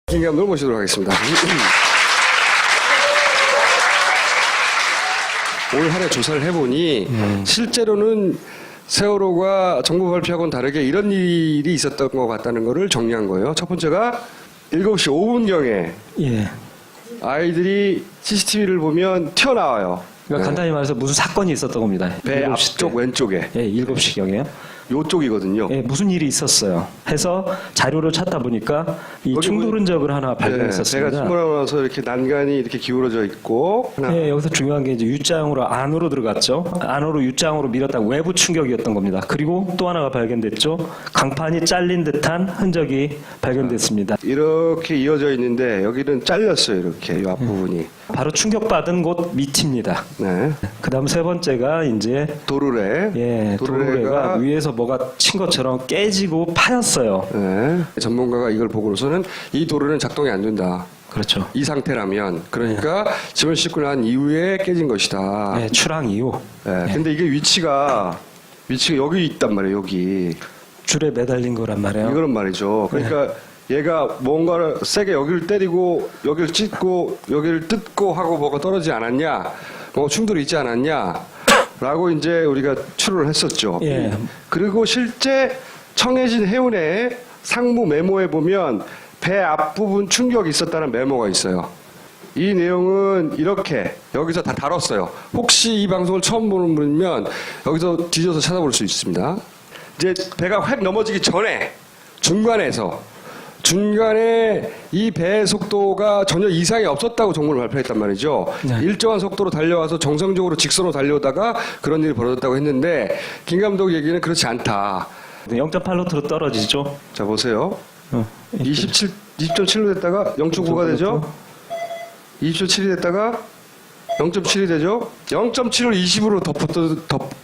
김 감독을 모시도록 하겠습니다. 올 한 해 조사를 해보니 실제로는 세월호가 정부 발표하고는 다르게 이런 일이 있었던 것 같다는 거를 정리한 거예요. 첫 번째가 7시 5분경에 예. 아이들이 CCTV를 보면 튀어나와요. 그러니까 간단히 말해서 무슨 사건이 있었던 겁니다. 배 7시 앞쪽 때. 왼쪽에 예, 7시경에요. 요쪽이거든요. 예, 무슨 일이 있었어요. 해서 자료를 찾다 보니까 이 여기 충돌 보면- 흔적을 하나 발견했었습니다. 배가 침몰하면서 이렇게 난간이 이렇게 기울어져 있고 하나. 예, 여기서 중요한 게 이제 U장으로 안으로 들어갔죠. 안으로 U장으로 밀었다 외부 충격이었던 겁니다. 그리고 또 하나가 발견됐죠. 강판이 잘린 듯한 흔적이 발견됐습니다. 이렇게 이어져 있는데 여기는 잘렸어요. 이렇게 이 앞부분이. 바로 충격받은 곳 밑입니다. 네. 그다음 세 번째가 이제 도르래. 예, 도르래가 위에서 뭐가 친 것처럼 깨지고 파였어요. 네. 전문가가 이걸 보고서는 이 도르는 작동이 안 된다. 그렇죠. 이 상태라면 그러니까 짐을 싣고 난 이후에 깨진 것이다. 예, 출항 이후 네. 근데 이게 위치가 여기 있단 말이에요. 여기 줄에 매달린 거란 말이에요. 이거는 말이죠. 그러니까 얘가 뭔가를 세게 여기를 때리고 여기를 찢고 여기를 뜯고 하고 뭐가 떨어지지 않았냐, 뭐 충돌이 있지 않았냐라고 이제 우리가 추론을 했었죠. 예. 그리고 실제 청해진 해운의 상무 메모에 보면 배 앞부분 충격이 있었다는 메모가 있어요. 이 내용은 이렇게 여기서 다 다뤘어요. 혹시 이 방송을 처음 보는 분이면 여기서 뒤져서 찾아볼 수 있습니다. 이제 배가 확 넘어지기 전에 중간에 이 배의 속도가 전혀 이상이 없었다고 정보를 발표했단 말이죠. 네. 일정한 속도로 달려와서 정상적으로 직선으로 달려오다가 그런 일이 벌어졌다고 했는데 김 감독 얘기는 그렇지 않다. 0.8노트로 떨어지죠. 자 보세요. 27. 20.7로 됐다가 0.9가 되죠. 20.7이 됐다가 0.7이 되죠. 0.7을 20으로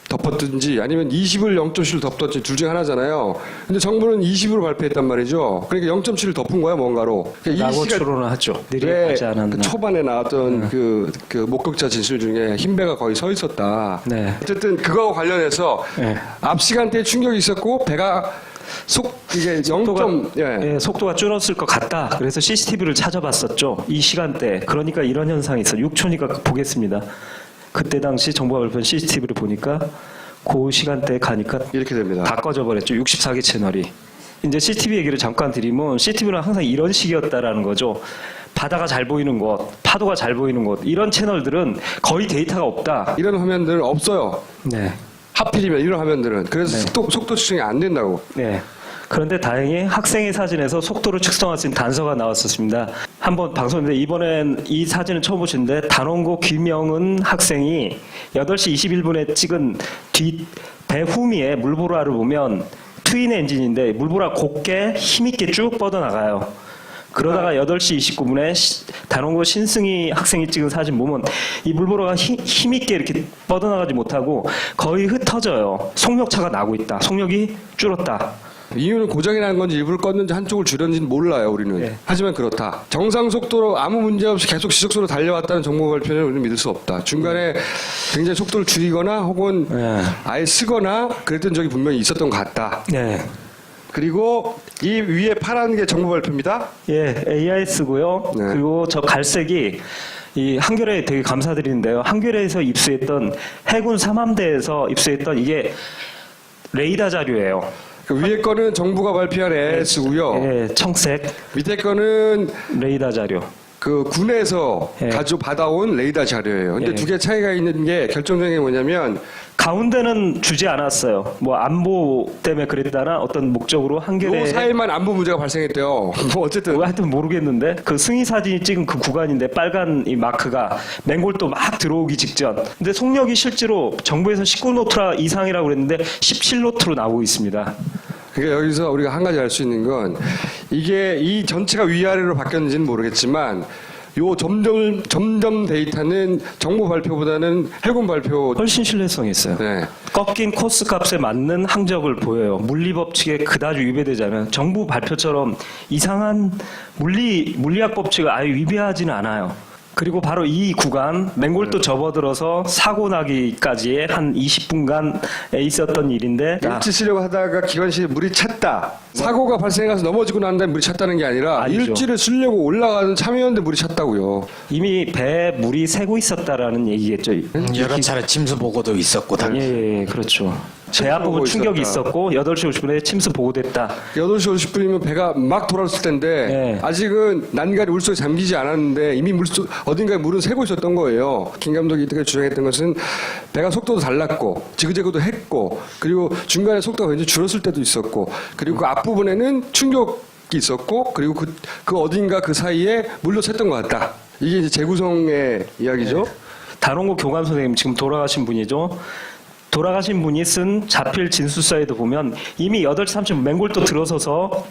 덮었든지 아니면 20을 0.7로 덮었든지 둘 중에 하나잖아요. 근데 정부는 20으로 발표했단 말이죠. 그러니까 0.7을 덮은 거야 뭔가로. 그러니까 라고 추론을 하죠. 느리게 가지 않았나. 그 초반에 나왔던 그 목격자 진술 중에 흰 배가 거의 서 있었다. 네. 어쨌든 그거와 관련해서 네. 앞 시간대에 충격이 있었고 배가 이게 0. 예, 속도가 줄었을 것 같다. 그래서 CCTV를 찾아봤었죠. 이 시간대. 그러니까 이런 현상이 있어요. 6초니까 보겠습니다. 그때 당시 정부가 발표한 CCTV를 보니까 그 시간대에 가니까 이렇게 됩니다. 다 꺼져버렸죠. 64개 채널이. 이제 CCTV 얘기를 잠깐 드리면 CCTV는 항상 이런 식이었다라는 거죠. 바다가 잘 보이는 곳, 파도가 잘 보이는 곳 이런 채널들은 거의 데이터가 없다. 이런 화면들은 없어요. 네. 하필이면 이런 화면들은. 그래서 속도 측정이 안 된다고. 네. 그런데 다행히 학생의 사진에서 속도를 측정할 수 있는 단서가 나왔었습니다. 한번 방송인데 이번엔 이 사진을 처음 보시는데 단원고 김영은 학생이 8시 21분에 찍은 배 후미에 물보라를 보면 트윈 엔진인데 물보라 곱게 힘있게 쭉 뻗어나가요. 그러다가 8시 29분에 단원고 신승희 학생이 찍은 사진 보면 이 물보라가 힘있게 이렇게 뻗어나가지 못하고 거의 흩어져요. 속력차가 나고 있다. 속력이 줄었다. 이유는 고장이 난 건지 일부러 껐는지 한쪽을 줄였는지는 몰라요, 우리는. 네. 하지만 그렇다. 정상 속도로 아무 문제 없이 계속 지속적으로 달려왔다는 정보 발표는 우리는 믿을 수 없다. 중간에 굉장히 속도를 줄이거나 혹은 네. 아예 쓰거나 그랬던 적이 분명히 있었던 것 같다. 네. 그리고 이 위에 파란 게 정보 발표입니다. 예, AIS고요. 네. 그리고 저 갈색이 이 한겨레 되게 감사드리는데요. 한겨레에서 입수했던 해군 3함대에서 입수했던 이게 레이더 자료예요. 그 위에 거는 정부가 발표한 AIS고요. 예, 청색 밑에 거는 레이더 자료. 그 군에서 예. 받아온 레이더 자료예요. 근데 예. 두 개 차이가 있는 게 결정적인 게 뭐냐면 가운데는 주지 않았어요. 뭐 안보 때문에 그랬다나 어떤 목적으로 요 한겨레 사이만 안보 문제가 발생했대요. 뭐 어쨌든 하여튼 모르겠는데 그 승희 사진이 찍은 그 구간인데 빨간 이 마크가 맹골도 막 들어오기 직전. 근데 속력이 실제로 정부에서 19노트 이상이라고 그랬는데 17노트로 나오고 있습니다. 그러니까 여기서 우리가 한 가지 알 수 있는 건 이게 이 전체가 위아래로 바뀌었는지는 모르겠지만 요 점점 데이터는 정부 발표보다는 해군 발표. 훨씬 신뢰성이 있어요. 네. 꺾인 코스 값에 맞는 항적을 보여요. 물리 법칙에 그다지 위배되자면 정부 발표처럼 이상한 물리학 법칙을 아예 위배하지는 않아요. 그리고 바로 이 구간 맹골도 접어들어서 사고 나기까지의 한 20분간 있었던 일인데 일지 쓰려고 하다가 기관실에 물이 찼다. 사고가 발생해서 넘어지고 난 다음에 물이 찼다는 게 아니라 아니죠. 일지를 쓰려고 올라가는 참여였는데 물이 찼다고요. 이미 배에 물이 새고 있었다라는 얘기겠죠. 여러 차례 침수 보고도 있었고 다. 예, 그렇죠. 배 앞부분 보고 충격이 있었다. 있었고 8시 50분에 침수 보고됐다. 8시 50분이면 배가 막 돌아왔을 텐데 네. 아직은 난간이 물속에 잠기지 않았는데 이미 어딘가에 물은 새고 있었던 거예요. 김 감독이 이때 주장했던 것은 배가 속도도 달랐고 지그재그도 했고 그리고 중간에 속도가 굉장히 줄었을 때도 있었고 그리고 그 앞부분에는 충격이 있었고 그리고 그 어딘가 그 사이에 물로 샜던 것 같다. 이게 이제 재구성의 이야기죠. 단원고 교감 선생님 지금 돌아가신 분이죠. 돌아가신 분이 쓴 자필 진술서에도 보면 이미 8시 30분 맹골도 들어서서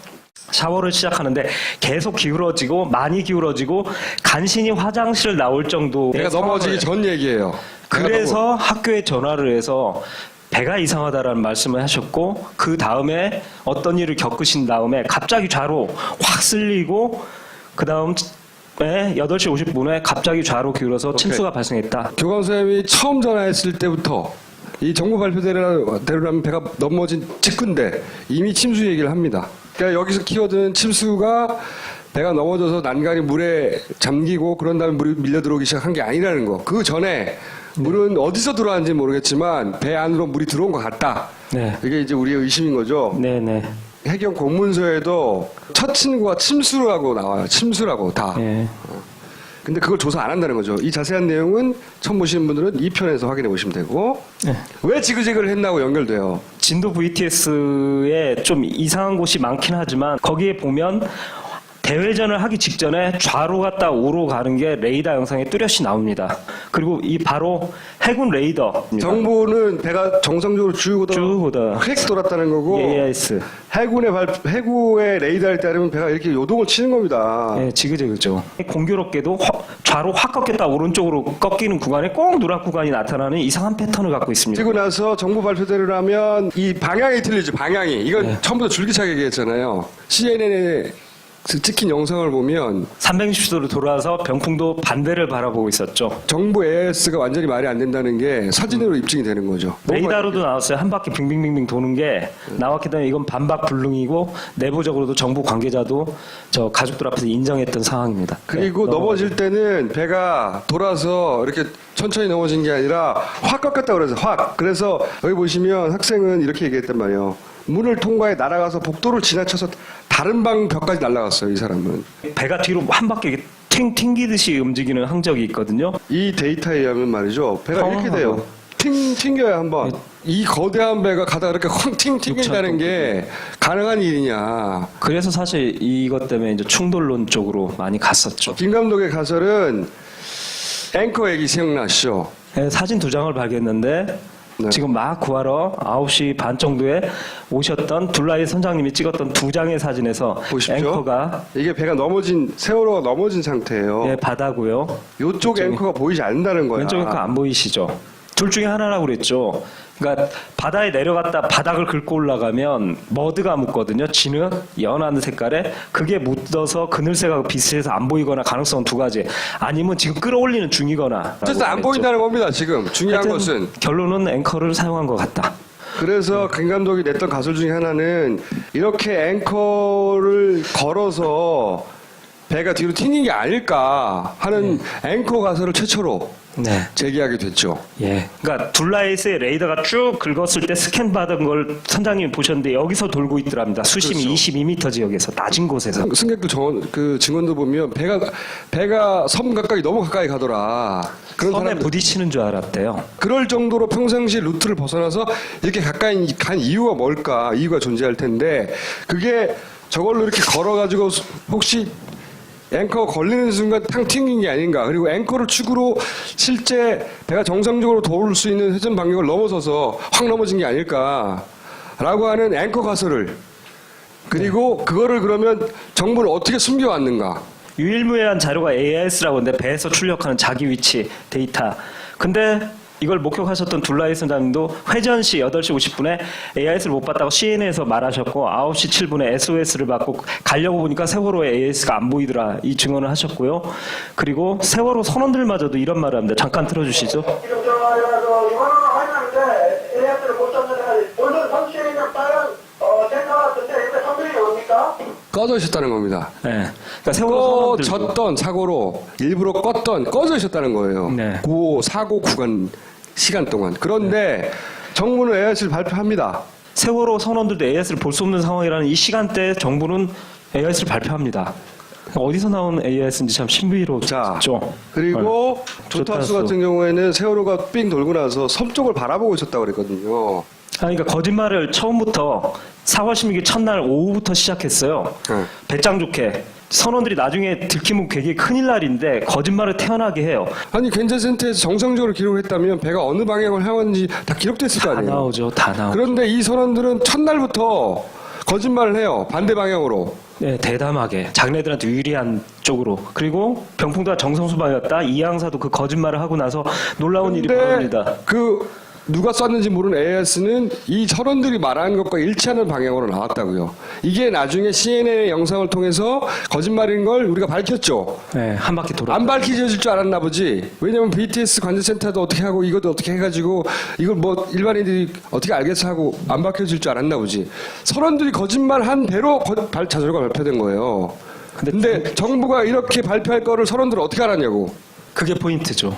샤워를 시작하는데 계속 기울어지고 많이 기울어지고 간신히 화장실을 나올 정도의 배가 넘어지기 전 얘기예요. 그래서 학교에 전화를 해서 배가 이상하다라는 말씀을 하셨고 그 다음에 어떤 일을 겪으신 다음에 갑자기 좌로 확 쓸리고 그 다음 8시 50분에 갑자기 좌로 기울어서 침수가 발생했다. 교감 선생님이 처음 전화했을 때부터 이 정부 발표대로라면 배가 넘어진 직후인데 이미 침수 얘기를 합니다. 그러니까 여기서 키워드는 침수가 배가 넘어져서 난간이 물에 잠기고 그런 다음에 물이 밀려 들어오기 시작한 게 아니라는 거. 그 전에 물은 어디서 들어왔는지 모르겠지만 배 안으로 물이 들어온 것 같다. 네. 이게 이제 우리의 의심인 거죠. 네네. 해경 공문서에도 첫 친구가 침수라고 나와요. 침수라고 다. 네. 근데 그걸 조사 안 한다는 거죠. 이 자세한 내용은 처음 보시는 분들은 2편에서 확인해 보시면 되고 네. 왜 지그재그를 했나고 연결돼요. 진도 VTS에 좀 이상한 곳이 많긴 하지만 거기에 보면 대회전을 하기 직전에 좌로 갔다 우로 가는 게 레이더 영상에 뚜렷이 나옵니다. 그리고 이 바로 해군 레이더입니다. 정부는 배가 정상적으로 쭉 쭉 오다. 획 돌았다는 거고 AIS. 해구의 레이더에 따르면 배가 이렇게 요동을 치는 겁니다. 네, 지그재그죠. 공교롭게도 좌로 확 꺾였다 오른쪽으로 꺾이는 구간에 꼭 누락 구간이 나타나는 이상한 패턴을 갖고 있습니다. 그리고 나서 정부 발표대로라면 이 방향이 틀리죠. 방향이. 이건 네. 처음부터 줄기차게 얘기했잖아요. CNN에 찍힌 영상을 보면 360도로 돌아서 병풍도 반대를 바라보고 있었죠. 정부 AIS가 완전히 말이 안 된다는 게 사진으로 입증이 되는 거죠. 레이더로도 나왔어요. 한 바퀴 빙빙빙빙 도는 게 나왔기 때문에 이건 반박 불능이고 내부적으로도 정부 관계자도 저 가족들 앞에서 인정했던 상황입니다. 그리고 네, 넘어질 때는 배가 돌아서 이렇게 천천히 넘어진 게 아니라 확 꺾였다 그래서 확. 그래서 여기 보시면 학생은 이렇게 얘기했단 말이에요. 문을 통과해 날아가서 복도를 지나쳐서 다른 방 벽까지 날아갔어요. 이 사람은. 배가 뒤로 한 바퀴 이렇게 튕기듯이 움직이는 항적이 있거든요. 이 데이터에 의하면 말이죠. 배가 이렇게 돼요. 튕겨야 한번. 이 거대한 배가 가다가 이렇게 확 튕긴다는 게 가능한 일이냐. 그래서 사실 이것 때문에 이제 충돌론 쪽으로 많이 갔었죠. 김 감독의 가설은 앵커 얘기 생각나시죠? 네, 사진 2장을 발견했는데 네. 지금 막 구하러 9시 반 정도에 오셨던 둘라이 선장님이 찍었던 2장의 사진에서 보십시오. 앵커가 이게 배가 세월호가 넘어진 상태예요. 예, 바다고요. 이쪽 앵커가 보이지 않는다는 거야. 왼쪽 앵커 안 보이시죠? 둘 중에 하나라고 그랬죠. 그러니까 바다에 내려갔다 바닥을 긁고 올라가면 머드가 묻거든요. 진흙, 연한 색깔에 그게 묻어서 그늘새가 비슷해서 안 보이거나 가능성은 2가지. 아니면 지금 끌어올리는 중이거나. 어쨌든 안 보인다는 겁니다. 지금 중요한 것은. 결론은 앵커를 사용한 것 같다. 그래서 김 감독이 냈던 가설 중에 하나는 이렇게 앵커를 걸어서 배가 뒤로 튕긴 게 아닐까 하는 앵커 가설을 최초로 네. 제기하게 됐죠. 예. 그러니까 둘라이스의 레이더가 쭉 긁었을 때 스캔 받은 걸 선장님이 보셨는데 여기서 돌고 있더랍니다. 수심이 그렇죠. 22m 지역에서 낮은 곳에서. 승객들 그 증언도 보면 배가 섬 가까이 너무 가까이 가더라. 그런 섬에 사람들 부딪히는 줄 알았대요. 그럴 정도로 평상시 루트를 벗어나서 이렇게 가까이 간 이유가 뭘까? 이유가 존재할 텐데 그게 저걸로 이렇게 걸어가지고 혹시 앵커 걸리는 순간 탕 튕긴 게 아닌가. 그리고 앵커를 축으로 실제 배가 정상적으로 도울 수 있는 회전 반경을 넘어서서 확 넘어진 게 아닐까라고 하는 앵커 가설을 그리고 그거를 그러면 정부는 어떻게 숨겨왔는가. 유일무이한 자료가 AIS라고 하는데 배에서 출력하는 자기 위치 데이터. 근데 이걸 목격하셨던 둘라이 선장님도 회전 시 8시 50분에 AIS를 못 봤다고 CNN에서 말하셨고 9시 7분에 SOS를 받고 가려고 보니까 세월호에 AIS가 안 보이더라 이 증언을 하셨고요. 그리고 세월호 선원들마저도 이런 말을 합니다. 잠깐 틀어주시죠. 지금 저 이거는 확인하는데 AS를 못 잡는데 오늘 선수에는 다른 센터 같은데 근데 선들이 뭡니까? 꺼져 있었다는 겁니다. 네. 그러니까 세월호 선원들 꺼졌던 사고로 일부러 껐던 꺼져 있었다는 거예요. 네. 그 사고 구간 시간 동안. 그런데 정부는 AIS를 발표합니다. 세월호 선원들도 AIS를 볼 수 없는 상황이라는 이 시간대에 정부는 AIS를 발표합니다. 어디서 나온 AIS인지 참 신비롭죠. 자, 그리고 조타수 같은 경우에는 세월호가 삥 돌고 나서 섬 쪽을 바라보고 있었다고 그랬거든요. 그러니까 거짓말을 처음부터 4월 16일 첫날 오후부터 시작했어요. 네. 배짱 좋게. 선원들이 나중에 들키면 되게 큰일 날인데 거짓말을 태어나게 해요. 아니 괜찮센터에서 정상적으로 기록했다면 배가 어느 방향을 향하는지 다 기록됐을 거 다 아니에요. 나오죠. 다 나오죠. 그런데 이 선원들은 첫날부터 거짓말을 해요. 반대 방향으로. 네, 대담하게 자기네들한테 유리한 쪽으로. 그리고 병풍도가 정성수방이었다. 이양사도 그 거짓말을 하고 나서 놀라운 일이 벌어집니다. 그 누가 쐈는지 모르는 AIS는 이 선원들이 말하는 것과 일치하는 방향으로 나왔다고요. 이게 나중에 CNN의 영상을 통해서 거짓말인 걸 우리가 밝혔죠. 네, 한 바퀴 돌아. 안 밝혀질 줄 알았나 보지. 왜냐면 BTS 관제센터도 어떻게 하고 이것도 어떻게 해가지고 이걸 뭐 일반인들이 어떻게 알겠어 하고 안 밝혀질 줄 알았나 보지. 선원들이 거짓말한 대로 자료가 발표된 거예요. 근데 정부가 이렇게 발표할 거를 선원들은 어떻게 알았냐고. 그게 포인트죠.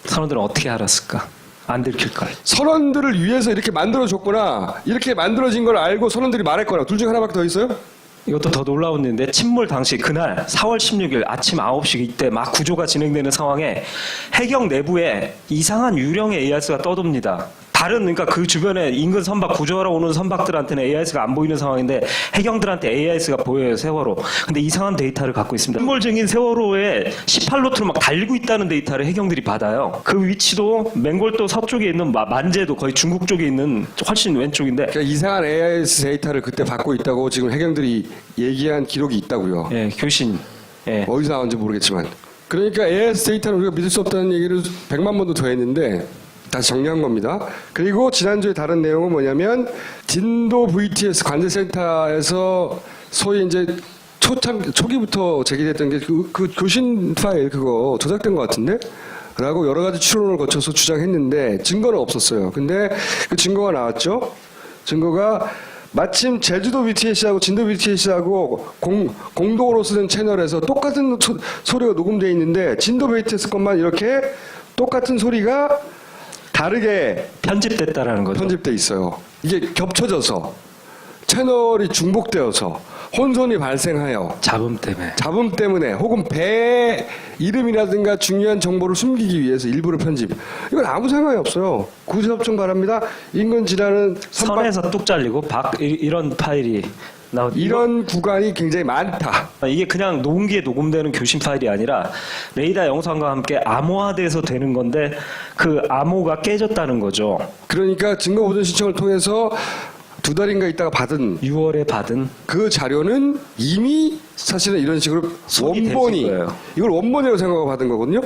선원들은 어떻게 알았을까? 안 들킬 걸. 선원들을 위해서 이렇게 만들어줬거나 이렇게 만들어진 걸 알고 선원들이 말했거나 둘 중 하나밖에 더 있어요? 이것도 더 놀라운 일인데 침몰 당시 그날 4월 16일 아침 9시 이때 막 구조가 진행되는 상황에 해경 내부에 이상한 유령의 AIS가 떠돕니다. 다른 그러니까 그 주변에 인근 선박 구조하러 오는 선박들한테는 AIS가 안 보이는 상황인데 해경들한테 AIS가 보여요. 세월호. 근데 이상한 데이터를 갖고 있습니다. 침몰 중인 세월호에 18노트로 막 달리고 있다는 데이터를 해경들이 받아요. 그 위치도 맹골도 서쪽에 있는 만제도 거의 중국 쪽에 있는 훨씬 왼쪽인데 그러니까 이상한 AIS 데이터를 그때 받고 있다고 지금 해경들이 얘기한 기록이 있다고요. 예, 교신. 예. 어디서 나온지 모르겠지만. 그러니까 AIS 데이터는 우리가 믿을 수 없다는 얘기를 100만 번도 더 했는데 다시 정리한 겁니다. 그리고 지난주에 다른 내용은 뭐냐면 진도 VTS 관제센터에서 소위 이제 초기부터 제기됐던 게 그 교신 파일 그거 조작된 것 같은데? 라고 여러 가지 추론을 거쳐서 주장했는데 증거는 없었어요. 근데 그 증거가 나왔죠. 증거가 마침 제주도 BTS하고 진도 BTS하고 공동으로 쓰는 채널에서 똑같은 소리가 녹음되어 있는데 진도 BTS 것만 이렇게 똑같은 소리가 다르게 편집됐다라는 거죠. 편집돼 있어요. 이게 겹쳐져서 채널이 중복되어서 혼선이 발생하여 잡음 때문에 혹은 배 이름이라든가 중요한 정보를 숨기기 위해서 일부러 편집. 이건 아무 상관이 없어요. 구제협정 바랍니다. 인근 지나는 선에서 뚝 잘리고 이런 파일이 이런 구간이 굉장히 많다. 이게 그냥 녹음기에 녹음되는 교신 파일이 아니라 레이더 영상과 함께 암호화돼서 되는 건데 그 암호가 깨졌다는 거죠. 그러니까 증거보전 신청을 통해서 2달인가 있다가 받은 6월에 받은 그 자료는 이미 사실은 이런 식으로 손이 원본이 됐을 거예요. 이걸 원본이라고 생각하고 받은 거거든요.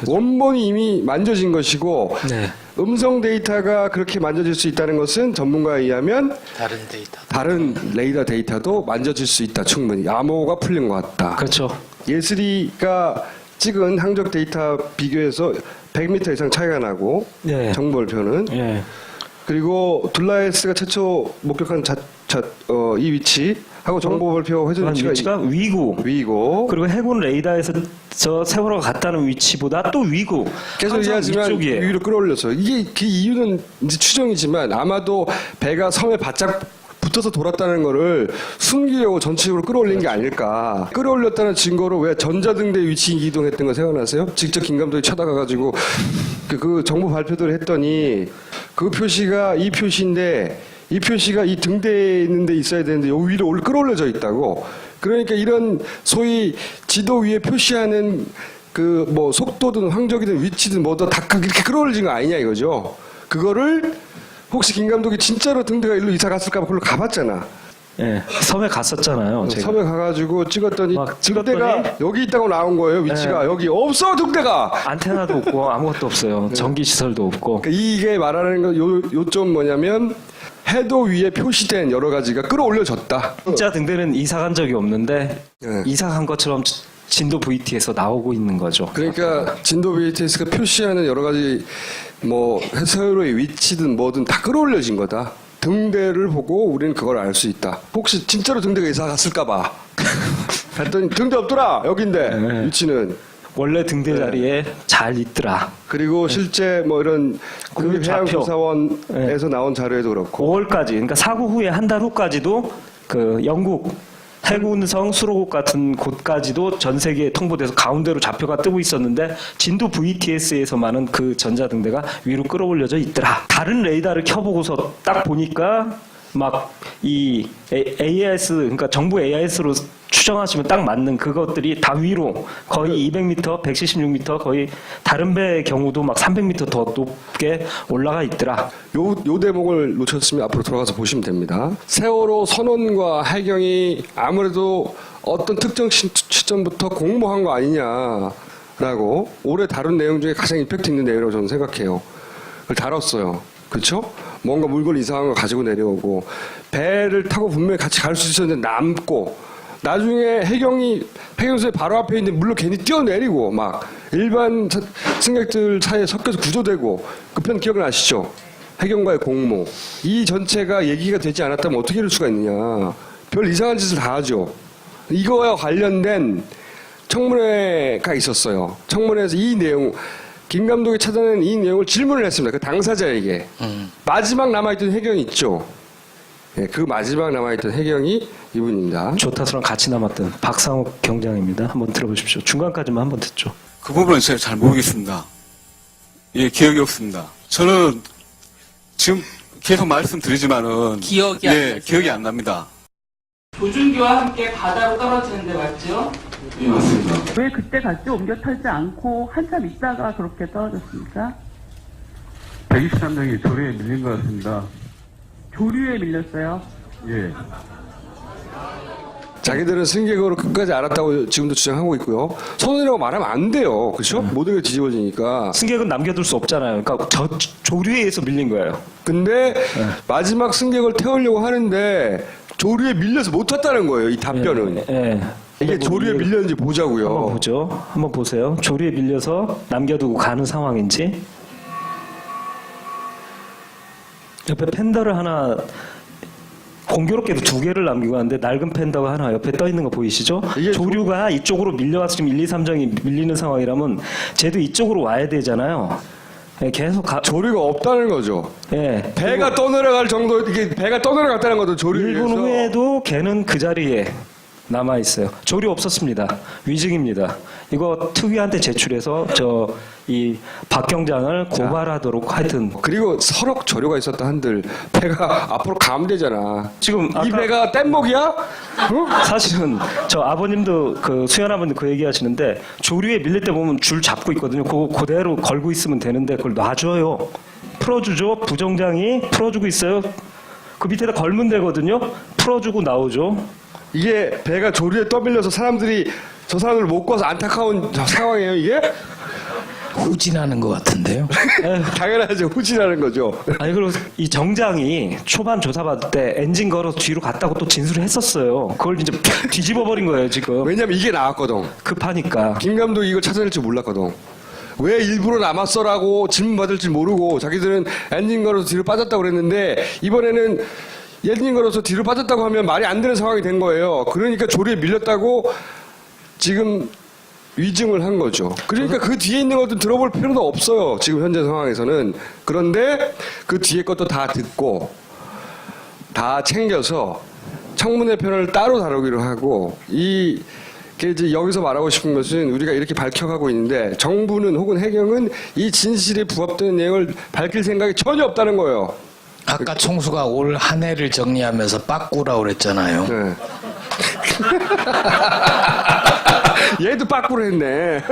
원본이 이미 만져진 것이고 네. 음성 데이터가 그렇게 만져질 수 있다는 것은 전문가에 의하면 다른 데이터. 다른 레이더 데이터도 만져질 수 있다. 충분히 암호가 풀린 것 같다. 그렇죠. 예슬이가 찍은 항적 데이터 비교해서 100m 이상 차이가 나고 네. 정보 발표는 예. 그리고 둘라에스가 최초 목격한 이 위치하고 정보 발표 회전 위치가 위구. 위고 그리고 해군 레이더에서 저 세월호가 갔다는 위치보다 또 위구. 계속 항상 얘기하지만 위쪽이에요. 위로 끌어올렸어요. 이게 그 이유는 이제 추정이지만 아마도 배가 섬에 바짝 붙어서 돌았다는 거를 숨기려고 전체적으로 끌어올린 게 아닐까. 끌어올렸다는 증거로 왜 전자등대 위치 이동했던 거 생각나세요? 직접 김 감독이 쳐다가가지고 그 정보 발표들을 했더니 그 표시가 이 표시인데 이 표시가 이 등대에 있는 데 있어야 되는데 요 위로 끌어올려져 있다고. 그러니까 이런 소위 지도 위에 표시하는 그 뭐 속도든 항적이든 위치든 뭐든 다 이렇게 끌어올린 거 아니냐 이거죠. 그거를 혹시 김 감독이 진짜로 등대가 일로 이사 갔을까 봐 그걸로 가봤잖아. 예, 섬에 갔었잖아요. 제가. 섬에 가가지고 찍었더니 막 등대가 찍었더니 여기 있다고 나온 거예요. 위치가 여기 없어 등대가. 안테나도 없고 아무것도 없어요. 전기 시설도 없고. 그러니까 이게 말하는 건 요점 뭐냐면 해도 위에 표시된 여러 가지가 끌어올려졌다. 진짜 등대는 이사 간 적이 없는데 네. 이사 간 것처럼 진도 VT에서 나오고 있는 거죠. 그러니까 진도 BTS가 표시하는 여러 가지 뭐 해서로의 위치든 뭐든 다 끌어올려진 거다. 등대를 보고 우리는 그걸 알 수 있다. 혹시 진짜로 등대가 이사 갔을까봐. 했더니 등대 없더라 여긴데 위치는. 원래 등대 자리에 잘 있더라. 그리고 실제 뭐 이런 그 좌표. 국립해양조사원에서 나온 자료에도 그렇고 5월까지, 그러니까 사고 후에 한 달 후까지도 그 영국 해군성 수로국 같은 곳까지도 전 세계에 통보돼서 가운데로 좌표가 뜨고 있었는데 진도 VTS에서만은 그 전자등대가 위로 끌어올려져 있더라. 다른 레이더를 켜보고서 딱 보니까 막 이 AIS, 그러니까 정부 AIS로 추정하시면 딱 맞는 그것들이 다 위로 거의 200m, 176m, 거의 다른 배의 경우도 막 300m 더 높게 올라가 있더라. 요 대목을 놓쳤으면 앞으로 들어가서 보시면 됩니다. 세월호 선원과 해경이 아무래도 어떤 특정 시점부터 공모한 거 아니냐라고 올해 다룬 내용 중에 가장 임팩트 있는 내용이라고 저는 생각해요. 그걸 다뤘어요. 그렇죠? 뭔가 물건 이상한 거 가지고 내려오고 배를 타고 분명히 같이 갈 수 있었는데 남고 나중에 해경소에 바로 앞에 있는데 물로 괜히 뛰어내리고 막 일반 승객들 사이에 섞여서 구조되고 그 편 기억나시죠? 해경과의 공모. 이 전체가 얘기가 되지 않았다면 어떻게 이럴 수가 있느냐. 별 이상한 짓을 다 하죠. 이거와 관련된 청문회가 있었어요. 청문회에서 이 내용, 김 감독이 찾아낸 이 내용을 질문을 했습니다. 그 당사자에게. 마지막 남아있던 해경이 있죠. 예, 그 마지막 남아있던 해경이 이분입니다. 조타수랑 같이 남았던 박상욱 경장입니다. 한번 들어보십시오. 중간까지만 한번 듣죠. 그 부분은 제가 잘 모르겠습니다. 예, 기억이 없습니다. 저는 지금 계속 말씀드리지만은 기억이 안 나세요? 기억이 안 납니다. 조준기와 함께 바다로 떨어지는데 맞죠? 예, 맞습니다. 왜 그때 같이 옮겨 탈지 않고 한참 있다가 그렇게 떨어졌습니까? 123명이 조류에 밀린 것 같습니다. 조류에 밀렸어요. 예. 자기들은 승객으로 끝까지 알았다고 지금도 주장하고 있고요. 선원이라고 말하면 안 돼요. 그렇죠? 모든 게 뒤집어지니까. 승객은 남겨둘 수 없잖아요. 그러니까 저 조류에 의해서 밀린 거예요. 근데 마지막 승객을 태우려고 하는데 조류에 밀려서 못 탔다는 거예요. 이 답변은. 예. 이게 조류에 밀렸는지 보자고요. 한번 보죠. 한번 보세요. 조류에 밀려서 남겨두고 가는 상황인지. 옆에 펜더를 하나 공교롭게도 2개를 남기고 하는데 낡은 펜더가 하나 옆에 떠 있는 거 보이시죠? 이게 조류가 이쪽으로 밀려와서 지금 1, 2, 3정이 밀리는 상황이라면 쟤도 이쪽으로 와야 되잖아요. 예, 계속 조류가 없다는 거죠. 예. 배가 떠내려갈 정도, 이게 배가 떠내려갔다는 것도 조류에 1분 의해서. 후에도 걔는 그 자리에 남아 있어요. 조류 없었습니다. 위증입니다. 이거 특위한테 제출해서 이 박 경장을 고발하도록 하여튼 그리고 서로 조류가 있었다 한들 배가 앞으로 가면 되잖아. 지금 이 아까 배가 뗏목이야? 어? 사실은 저 아버님도 그 수현 아버님 그 얘기하시는데 조류에 밀릴 때 보면 줄 잡고 있거든요. 그대로 걸고 있으면 되는데 그걸 놔줘요. 풀어주죠. 부정장이 풀어주고 있어요. 그 밑에다 걸면 되거든요. 풀어주고 나오죠. 이게 배가 조류에 떠밀려서 사람들이 저 사람을 못 구해서 안타까운 상황이에요, 이게? 후진하는 것 같은데요. 당연하죠. 후진하는 거죠. 아니 그리고 이 정장이 초반 조사받을 때 엔진 걸어서 뒤로 갔다고 또 진술을 했었어요. 그걸 이제 뒤집어 버린 거예요 지금. 왜냐면 이게 나왔거든. 급하니까. 김 감독이 이걸 찾아낼 줄 몰랐거든. 왜 일부러 남았어라고 질문 받을 줄 모르고 자기들은 엔진 걸어서 뒤로 빠졌다고 그랬는데 이번에는 엔진 걸어서 뒤로 빠졌다고 하면 말이 안 되는 상황이 된 거예요. 그러니까 조류에 밀렸다고 지금 위증을 한 거죠. 그러니까 그 뒤에 있는 것도 들어볼 필요도 없어요. 지금 현재 상황에서는. 그런데 그 뒤에 것도 다 듣고 다 챙겨서 청문회 편을 따로 다루기로 하고 이제 여기서 말하고 싶은 것은 우리가 이렇게 밝혀가고 있는데 정부는 혹은 해경은 이 진실에 부합되는 내용을 밝힐 생각이 전혀 없다는 거예요. 아까 총수가 올 한 해를 정리하면서 빠꾸라고 그랬잖아요. 네. 얘도 빠꾸를 했네.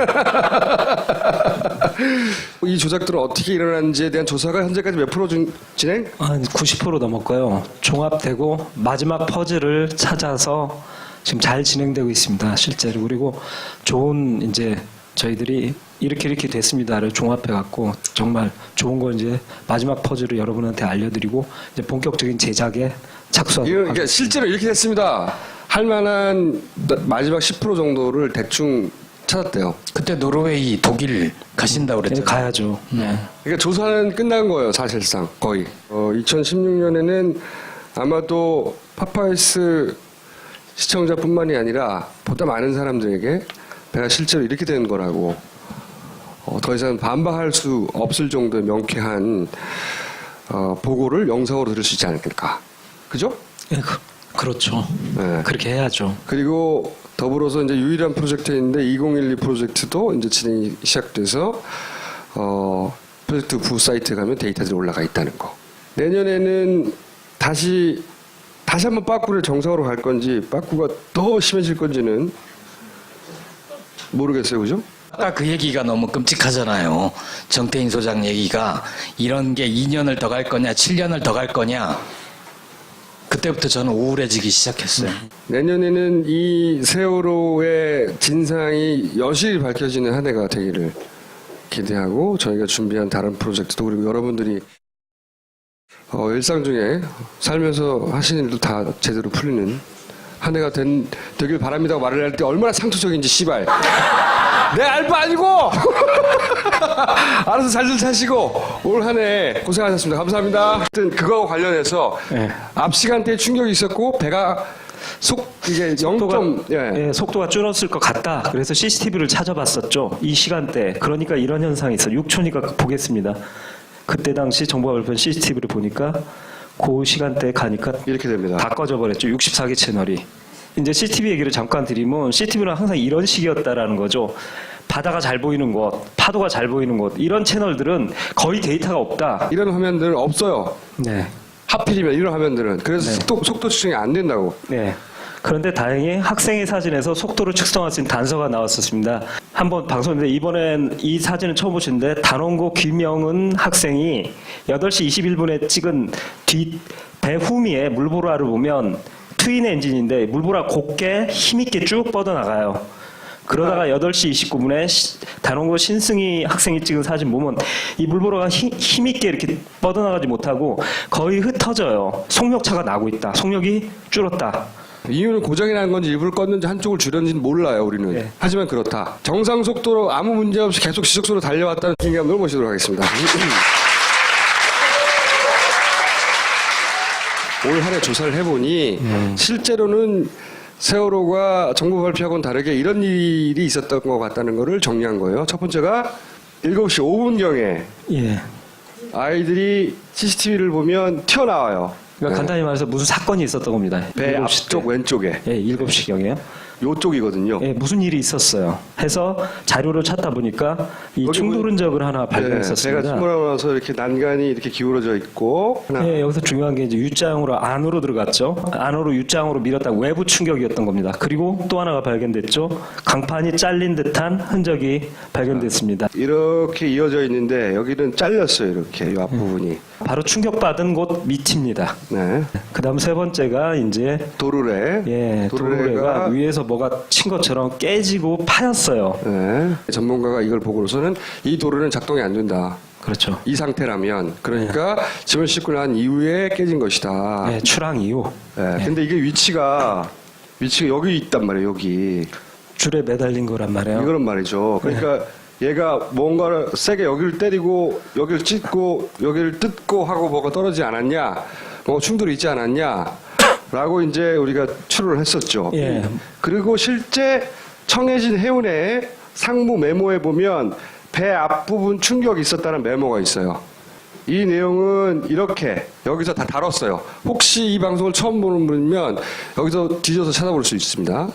이 조작들은 어떻게 일어났는지에 대한 조사가 현재까지 몇 프로 진행? 한 90% 넘었고요. 종합되고 마지막 퍼즐을 찾아서 지금 잘 진행되고 있습니다. 실제로. 그리고 좋은 이제 저희들이 이렇게 됐습니다를 종합해 갖고 정말 좋은 거 이제 마지막 퍼즐을 여러분한테 알려드리고 이제 본격적인 제작에 착수하도록 그러니까 하겠습니다. 실제로 이렇게 됐습니다. 할 만한 마지막 10% 정도를 대충 찾았대요. 그때 노르웨이, 독일 가신다고 이제 그랬잖아요. 가야죠. 네. 그러니까 조사는 끝난 거예요, 사실상 거의. 2016년에는 아마도 파파이스 시청자뿐만이 아니라 보다 많은 사람들에게 배가 실제로 이렇게 된 거라고 더 이상 반박할 수 없을 정도의 명쾌한 보고를 영상으로 들을 수 있지 않을까. 그죠? 예, 그렇죠. 네. 그렇게 해야죠. 그리고 더불어서 이제 유일한 프로젝트인데 2012 프로젝트도 이제 진행이 시작돼서 프로젝트 부 사이트에 가면 데이터들이 올라가 있다는 거. 내년에는 다시 한번 빠꾸를 정상으로 갈 건지 빠꾸가 더 심해질 건지는 모르겠어요, 그죠? 아까 그 얘기가 너무 끔찍하잖아요. 정태인 소장 얘기가 이런 게 2년을 더 갈 거냐, 7년을 더 갈 거냐. 그때부터 저는 우울해지기 시작했어요. 내년에는 이 세월호의 진상이 여실히 밝혀지는 한 해가 되기를 기대하고 저희가 준비한 다른 프로젝트도 그리고 여러분들이 일상 중에 살면서 하시는 일도 다 제대로 풀리는 한 해가 되길 바랍니다고 말을 할 때 얼마나 상투적인지 씨발 내 알바 아니고 알아서 잘들 사시고 올 한 해 고생하셨습니다. 감사합니다. 하여튼 그거와 관련해서 네. 앞 시간대에 충격이 있었고 배가 이게 0. 예, 속도가 줄었을 것 같다. 그래서 CCTV를 찾아봤었죠. 이 시간대. 그러니까 이런 현상이 있어. 6초니까 보겠습니다. 그때 당시 정부가 발표한 CCTV를 보니까 그 시간대에 가니까 이렇게 됩니다. 다 꺼져버렸죠. 64개 채널이. 이제 CCTV 얘기를 잠깐 드리면 CCTV는 항상 이런 식이었다라는 거죠. 바다가 잘 보이는 곳, 파도가 잘 보이는 곳 이런 채널들은 거의 데이터가 없다. 이런 화면들은 없어요. 네. 하필이면 이런 화면들은 그래서 네. 속도 측정이 안 된다고. 네. 그런데 다행히 학생의 사진에서 속도를 측정할 수 있는 단서가 나왔었습니다. 한번 방송인데 이번엔 이 사진을 처음 보시는데 단원고 김영은 학생이 8시 21분에 찍은 배 후미에 물보라를 보면 트윈 엔진인데 물보라 곱게 힘있게 쭉 뻗어나가요. 그러다가 8시 29분에 단원고 신승희 학생이 찍은 사진 보면 이 물보라가 힘있게 이렇게 뻗어나가지 못하고 거의 흩어져요. 속력차가 나고 있다. 속력이 줄었다. 이유는 고장이 난 건지 일부러 껐는지 한쪽을 줄였는지는 몰라요, 우리는. 네. 하지만 그렇다. 정상 속도로 아무 문제 없이 계속 지속적으로 달려왔다는 김감독을 모시도록 하겠습니다. 올 한 해 조사를 해보니 실제로는 세월호가 정부 발표하고는 다르게 이런 일이 있었던 것 같다는 거를 정리한 거예요. 첫 번째가 7시 5분경에 예. 아이들이 CCTV를 보면 튀어나와요. 그러니까 간단히 말해서 무슨 사건이 있었던 겁니다. 배 7시 앞쪽 때. 왼쪽에 예, 7시경에요. 요쪽이거든요. 예, 무슨 일이 있었어요. 해서 자료를 찾다 보니까 이 여기 충돌 보니- 흔적을 하나 배가 발견했었습니다. 침몰하면서 이렇게 난간이 이렇게 기울어져 있고 하나 예, 여기서 중요한 게 이제 U자형으로 안으로 들어갔죠. 안으로 U자형으로 밀었다 외부 충격이었던 겁니다. 그리고 또 하나가 발견됐죠. 강판이 잘린 듯한 흔적이 발견됐습니다. 이렇게 이어져 있는데 여기는 잘렸어요. 이렇게 이 앞부분이. 바로 충격받은 곳 밑입니다. 네. 그다음 세 번째가 이제 도르래. 예, 도르래가 위에서 뭐가 친 것처럼 깨지고 파였어요. 네. 전문가가 이걸 보고서는 이 도르는 작동이 안 된다. 그렇죠. 이 상태라면 그러니까 짐을 싣고 난 이후에 깨진 것이다. 예, 출항 이후 네. 근데 이게 위치가 여기 있단 말이에요. 여기. 줄에 매달린 거란 말이에요. 이거는 말이죠. 그러니까 얘가 뭔가를 세게 여기를 때리고 여기를 찢고 여기를 뜯고 하고 뭐가 떨어지지 않았냐, 뭐 충돌이 있지 않았냐라고 이제 우리가 추론을 했었죠. 예. 그리고 실제 청해진 해운의 상무 메모에 보면 배 앞부분 충격이 있었다는 메모가 있어요. 이 내용은 이렇게 여기서 다 다뤘어요. 혹시 이 방송을 처음 보는 분이면 여기서 뒤져서 찾아볼 수 있습니다.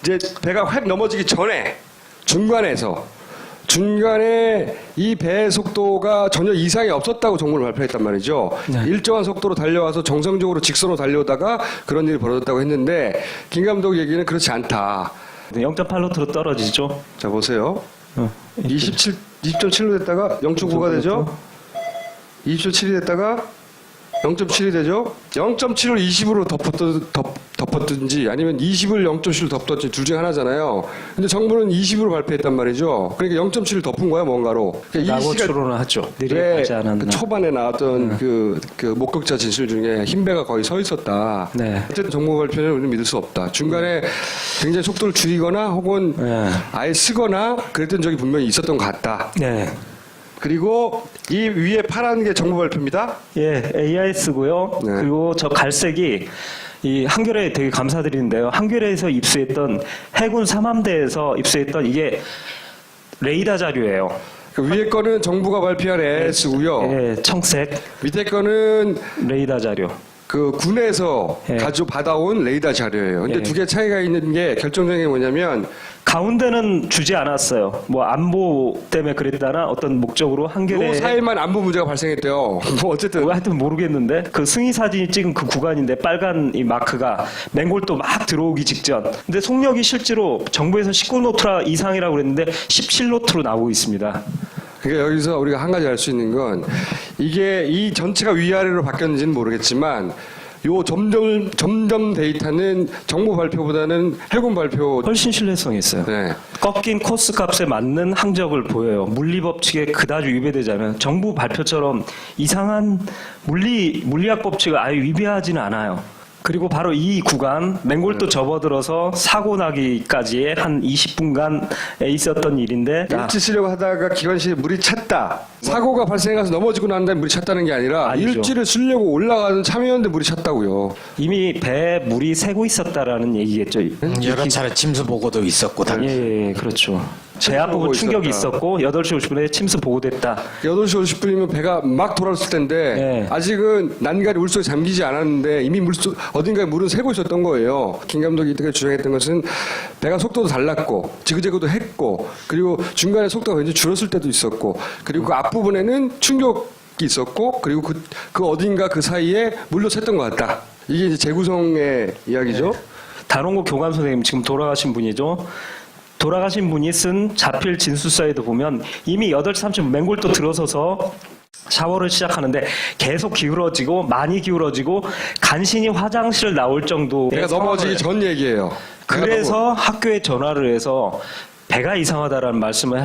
이제 배가 획 넘어지기 전에 중간에 이 배의 속도가 전혀 이상이 없었다고 정보를 발표했단 말이죠. 네. 일정한 속도로 달려와서 정상적으로 직선으로 달려오다가 그런 일이 벌어졌다고 했는데 김 감독 얘기는 그렇지 않다. 0.8노트로 떨어지죠. 자 보세요. 27 20.7로 됐다가 0.9가 되죠. 20.7이 됐다가 0.7이 되죠. 0.7을 20으로 덮었든지 아니면 20을 0.7로 덮었든지 둘 중에 하나잖아요. 근데 정부는 20으로 발표했단 말이죠. 그러니까 0.7을 덮은 거야 뭔가로. 그러니까 라고 추론을 하죠. 느리게 않았나. 그 초반에 나왔던 그 목격자 진술 중에 흰배가 거의 서 있었다. 네. 어쨌든 정부 발표는 우리는 믿을 수 없다. 중간에 굉장히 속도를 줄이거나 혹은 네. 아예 쓰거나 그랬던 적이 분명히 있었던 것 같다. 네. 그리고 이 위에 파란 게 정부 발표입니다. 예, AIS고요. 네. 그리고 저 갈색이 이 한겨레 되게 감사드리는데요. 한겨레에서 입수했던 해군 3함대에서 입수했던 이게 레이더 자료예요. 그 위에 거는 정부가 발표한 AIS고요. 예, 청색 밑에 거는 레이더 자료. 그 군에서 예. 받아온 레이더 자료예요. 근데 예. 두 개 차이가 있는 게 결정적인 게 뭐냐면 가운데는 주지 않았어요. 뭐 안보 때문에 그랬다나 어떤 목적으로 한겨레. 요 사이만 안보 문제가 발생했대요. 뭐 어쨌든 하여튼 모르겠는데 그 승희 사진이 찍은 그 구간인데 빨간 이 마크가 맹골도 막 들어오기 직전. 근데 속력이 실제로 정부에서 19노트 이상이라고 그랬는데 17노트로 나오고 있습니다. 그러니까 여기서 우리가 한 가지 알 수 있는 건 이게 이 전체가 위아래로 바뀌었는지는 모르겠지만 요 점점 데이터는 정부 발표보다는 해군 발표. 훨씬 신뢰성이 있어요. 네. 꺾인 코스 값에 맞는 항적을 보여요. 물리 법칙에 그다지 위배되자면 정부 발표처럼 이상한 물리학 법칙을 아예 위배하지는 않아요. 그리고 바로 이 구간 맹골도 접어들어서 사고 나기까지의 한 20분간에 있었던 일인데 일지 쓰려고 하다가 기관실에 물이 찼다. 사고가 발생해서 넘어지고 난 다음에 물이 찼다는 게 아니라 아니죠. 일지를 쓰려고 올라가는 참여연대 물이 찼다고요. 이미 배에 물이 새고 있었다라는 얘기겠죠. 여러 차례 침수 보고도 있었고 다. 예, 그렇죠. 배 앞부분 충격이 있었고 8시 50분에 침수 보고됐다. 8시 50분이면 배가 막 돌아왔을 텐데 네. 아직은 난간이 물속에 잠기지 않았는데 이미 어딘가에 물은 새고 있었던 거예요. 김 감독이 이때 주장했던 것은 배가 속도도 달랐고 지그재그도 했고 그리고 중간에 속도가 굉장히 줄었을 때도 있었고 그리고 그 앞부분에는 충격이 있었고 그리고 그 어딘가 그 사이에 물로 샜던 것 같다. 이게 이제 재구성의 이야기죠. 단원고 교감 선생님 지금 돌아가신 분이죠. 돌아가신 분이 쓴 자필 진술서에도 보면 이미 8시 30분 맹골도 들어서서 샤워를 시작하는데 계속 기울어지고 많이 기울어지고 간신히 화장실 나올 정도의 내가 넘어지기 전 얘기예요. 그래서 학교에 전화를 해서 배가 이상하다라는 말씀을